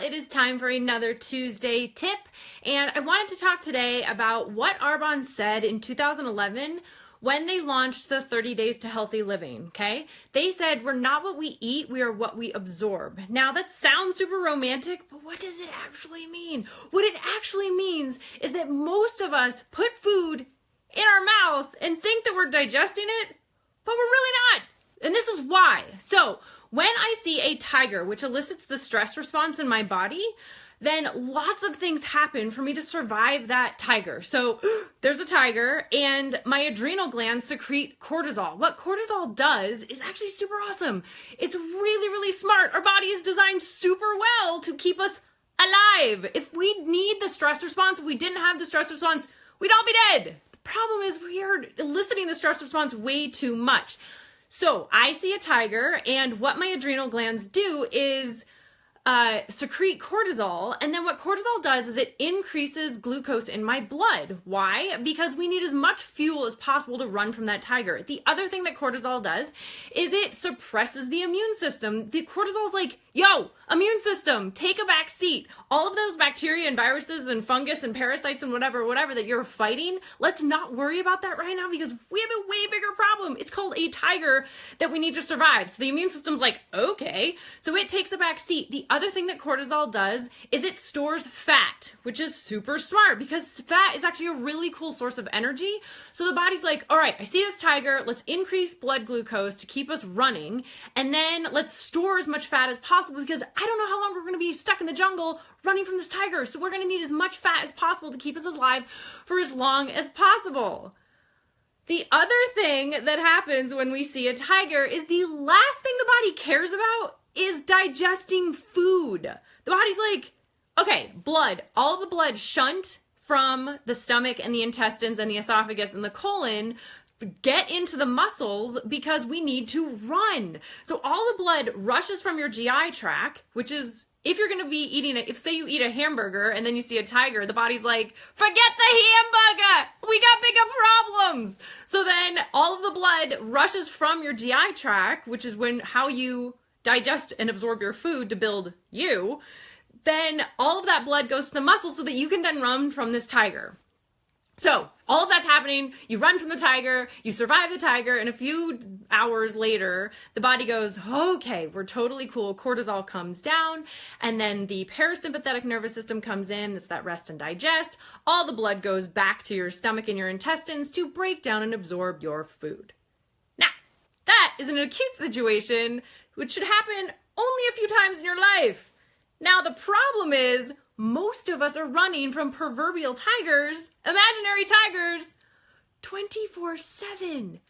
it is time for another Tuesday tip, and I wanted to talk today about what Arbonne said in 2011 when they launched the 30 Days to Healthy Living, okay? They said, we're not what we eat, we are what we absorb. Now, that sounds super romantic, but what does it actually mean? What it actually means is that most of us put food in our mouth and think that we're digesting it, but we're really not. And this is why. So, when I see a tiger, which elicits the stress response in my body, then lots of things happen for me to survive that tiger. So there's a tiger and my adrenal glands secrete cortisol. What cortisol does is actually super awesome. It's really, really smart. Our body is designed super well to keep us alive. If we need the stress response, if we didn't have the stress response, we'd all be dead. The problem is we are eliciting the stress response way too much. So I see a tiger, and what my adrenal glands do is secrete cortisol, and then what cortisol does is it increases glucose in my blood. Why? Because we need as much fuel as possible to run from that tiger. The other thing that cortisol does is it suppresses the immune system. The cortisol is like, yo, immune system, take a back seat. All of those bacteria and viruses and fungus and parasites and whatever that you're fighting, let's not worry about that right now because we have a way bigger problem. It's called a tiger that we need to survive. So the immune system's like, okay. So it takes a back seat. The other thing that cortisol does is it stores fat, which is super smart because fat is actually a really cool source of energy. So the body's like, all right, I see this tiger. Let's increase blood glucose to keep us running. And then let's store as much fat as possible because I don't know how long we're going to be stuck in the jungle running from this tiger. So we're going to need as much fat as possible to keep us alive for as long as possible. The other thing that happens when we see a tiger is the last thing the body cares about is digesting food. The body's like, okay, blood, all the blood shunt from the stomach and the intestines and the esophagus and the colon get into the muscles because we need to run. So all the blood rushes from your GI tract, which is if you're going to be eating it, if say you eat a hamburger and then you see a tiger, the body's like, forget the hamburger. We got bigger problems. So then all of the blood rushes from your GI tract, which is how you digest and absorb your food to build you. Then all of that blood goes to the muscles so that you can then run from this tiger. So all of that's happening. You run from the tiger, you survive the tiger, and a few hours later, the body goes, okay, we're totally cool. Cortisol comes down, and then the parasympathetic nervous system comes in. That's that rest and digest. All the blood goes back to your stomach and your intestines to break down and absorb your food. Now, that is an acute situation, which should happen only a few times in your life. Now, the problem is, most of us are running from proverbial tigers, imaginary tigers, 24/7.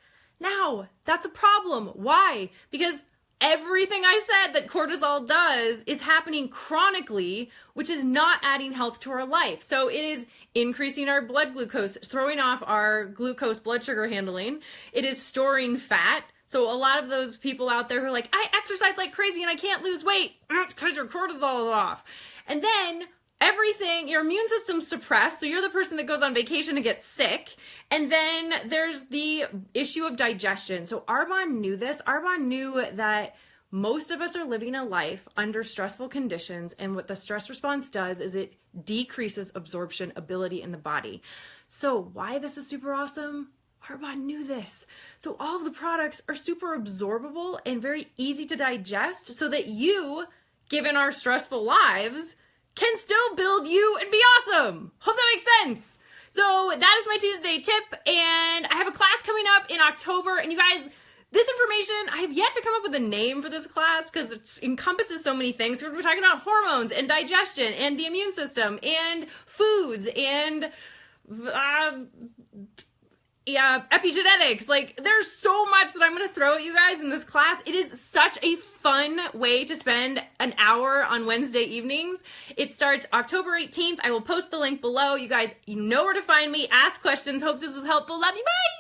Now, that's a problem. Why? Because everything I said that cortisol does is happening chronically, which is not adding health to our life. So it is increasing our blood glucose, throwing off our glucose blood sugar handling. It is storing fat. So a lot of those people out there who are like, I exercise like crazy and I can't lose weight. It's because your cortisol is off. And then everything, your immune system's suppressed, so you're the person that goes on vacation and gets sick. And then there's the issue of digestion. So Arbonne knew this. Arbonne knew that most of us are living a life under stressful conditions, and what the stress response does is it decreases absorption ability in the body. So why this is super awesome? Arbonne knew this. So all of the products are super absorbable and very easy to digest so that you, given our stressful lives, can still build you and be awesome. Hope that makes sense. So that is my Tuesday tip, and I have a class coming up in October, and you guys, this information, I have yet to come up with a name for this class because it encompasses so many things. We're talking about hormones and digestion and the immune system and foods and epigenetics. Like, there's so much that I'm going to throw at you guys in this class. It is such a fun way to spend an hour on Wednesday evenings. It starts October 18th. I will post the link below. You guys, you know where to find me. Ask questions. Hope this was helpful. Love you. Bye.